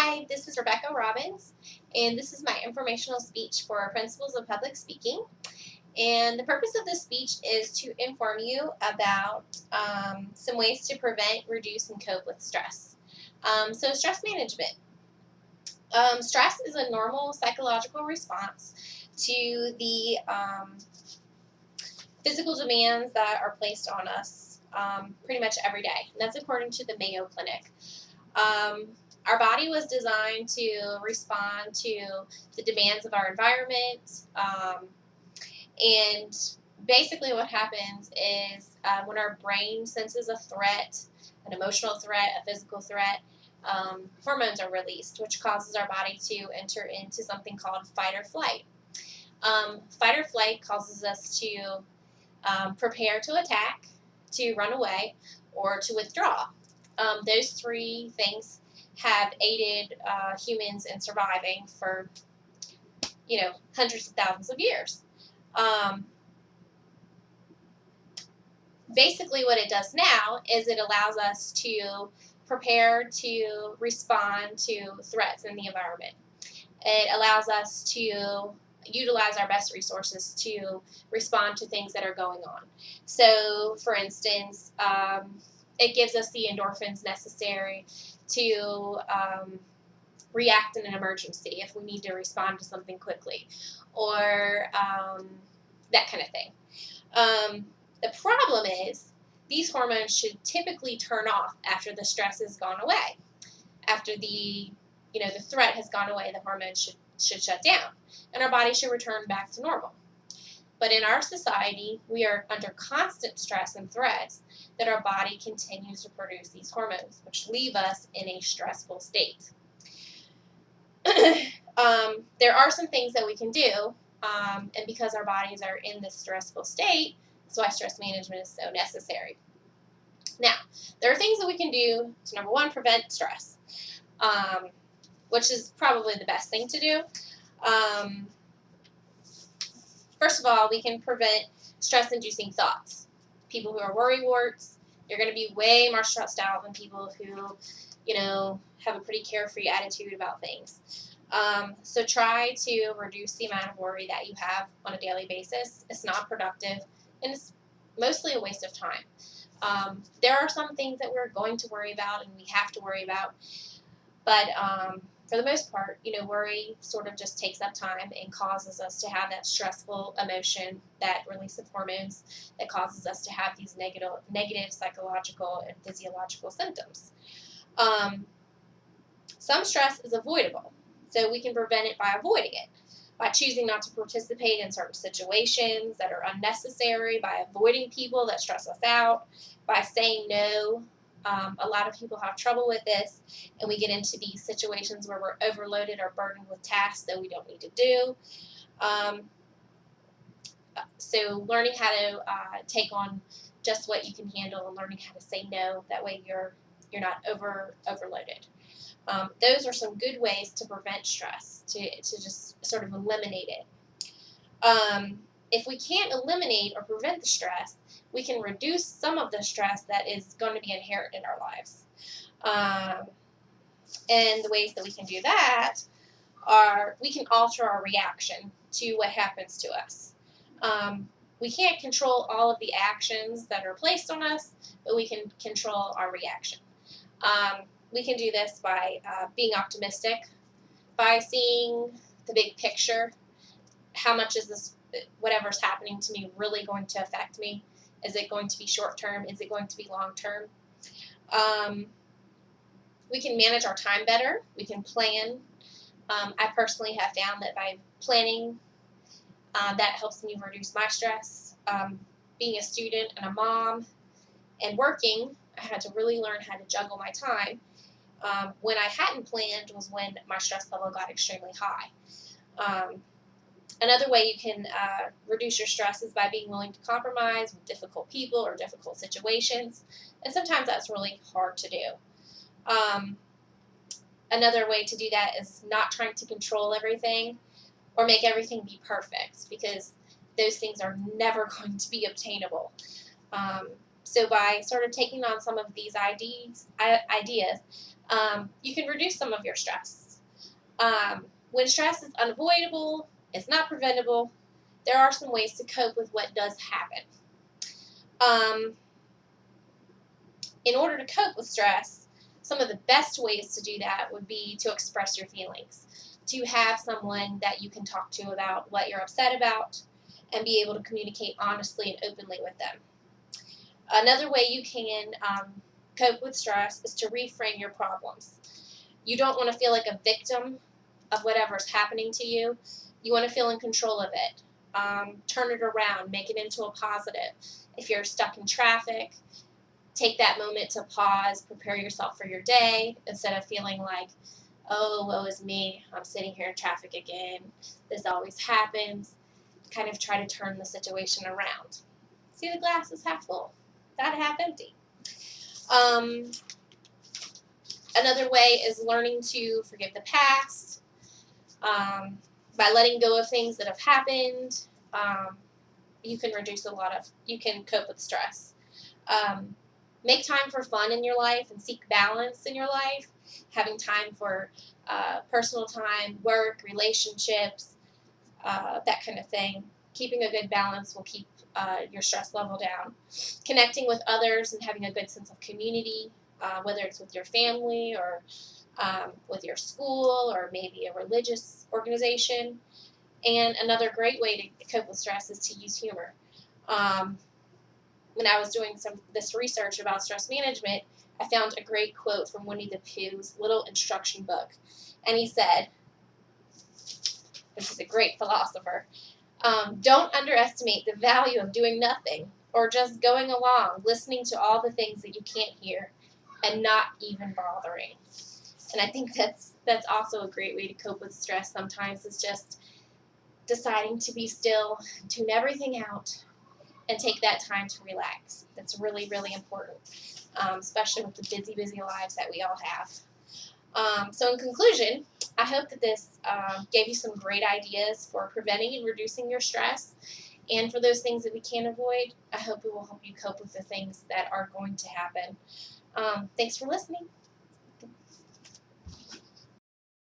Hi, this is Rebecca Robbins, and this is my informational speech for Principles of Public Speaking. And the purpose of this speech is to inform you about some ways to prevent, reduce, and cope with stress. So stress management. Stress is a normal psychological response to the physical demands that are placed on us pretty much every day. And that's according to the Mayo Clinic. Our body was designed to respond to the demands of our environment, and basically what happens is when our brain senses a threat, an emotional threat, a physical threat, hormones are released, which causes our body to enter into something called fight or flight. Fight or flight causes us to prepare to attack, to run away, or to withdraw. Those three things have aided humans in surviving for, hundreds of thousands of years. Basically, what it does now is it allows us to prepare to respond to threats in the environment. It allows us to utilize our best resources to respond to things that are going on. So, for instance, it gives us the endorphins necessary to react in an emergency if we need to respond to something quickly, or that kind of thing. The problem is these hormones should typically turn off after the stress has gone away. After the threat has gone away, the hormones should shut down, and our body should return back to normal. But in our society, we are under constant stress and threats that our body continues to produce these hormones, which leave us in a stressful state. There are some things that we can do, and because our bodies are in this stressful state, that's why stress management is so necessary. Now, there are things that we can do to, number one, prevent stress, which is probably the best thing to do. First of all, we can prevent stress-inducing thoughts. People who are worrywarts, you're going to be way more stressed out than people who, have a pretty carefree attitude about things. So try to reduce the amount of worry that you have on a daily basis. It's not productive, and it's mostly a waste of time. There are some things that we're going to worry about and we have to worry about, but for the most part, worry sort of just takes up time and causes us to have that stressful emotion, that release of hormones that causes us to have these negative psychological and physiological symptoms. Some stress is avoidable, so we can prevent it by avoiding it, by choosing not to participate in certain situations that are unnecessary, by avoiding people that stress us out, by saying no. A lot of people have trouble with this, and we get into these situations where we're overloaded or burdened with tasks that we don't need to do. So learning how to take on just what you can handle and learning how to say no, that way you're not overloaded. Those are some good ways to prevent stress, to just sort of eliminate it. If we can't eliminate or prevent the stress, we can reduce some of the stress that is going to be inherent in our lives. And the ways that we can do that are we can alter our reaction to what happens to us. We can't control all of the actions that are placed on us, but we can control our reaction. We can do this by being optimistic, by seeing the big picture. How much is this, whatever's happening to me, really going to affect me? Is it going to be short term? Is it going to be long term? We can manage our time better. We can plan. I personally have found that by planning, that helps me reduce my stress. Being a student and a mom and working, I had to really learn how to juggle my time. When I hadn't planned was when my stress level got extremely high. Another way you can reduce your stress is by being willing to compromise with difficult people or difficult situations, and sometimes that's really hard to do. Another way to do that is not trying to control everything or make everything be perfect, because those things are never going to be obtainable. So by sort of taking on some of these ideas, you can reduce some of your stress. When stress is unavoidable, it's not preventable, there are some ways to cope with what does happen. In order to cope with stress, some of the best ways to do that would be to express your feelings, to have someone that you can talk to about what you're upset about, and be able to communicate honestly and openly with them. Another way you can cope with stress is to reframe your problems. You don't want to feel like a victim of whatever's happening to you. You want to feel in control of it. Turn it around, make it into a positive. If you're stuck in traffic, take that moment to pause, prepare yourself for your day, instead of feeling like, oh, woe is me, I'm sitting here in traffic again, this always happens. Kind of try to turn the situation around. See the glass is half full, not half empty. Another way is learning to forgive the past. By letting go of things that have happened, you can cope with stress. Make time for fun in your life and seek balance in your life. Having time for personal time, work, relationships, that kind of thing. Keeping a good balance will keep your stress level down. Connecting with others and having a good sense of community, whether it's with your family or with your school or maybe a religious organization. And another great way to cope with stress is to use humor. When I was doing this research about stress management, I found a great quote from Winnie the Pooh's little instruction book. And he said, this is a great philosopher, don't underestimate the value of doing nothing or just going along, listening to all the things that you can't hear and not even bothering. And I think that's also a great way to cope with stress sometimes, is just deciding to be still, tune everything out, and take that time to relax. That's really, really important, especially with the busy, busy lives that we all have. So in conclusion, I hope that this gave you some great ideas for preventing and reducing your stress. And for those things that we can't avoid, I hope it will help you cope with the things that are going to happen. Thanks for listening.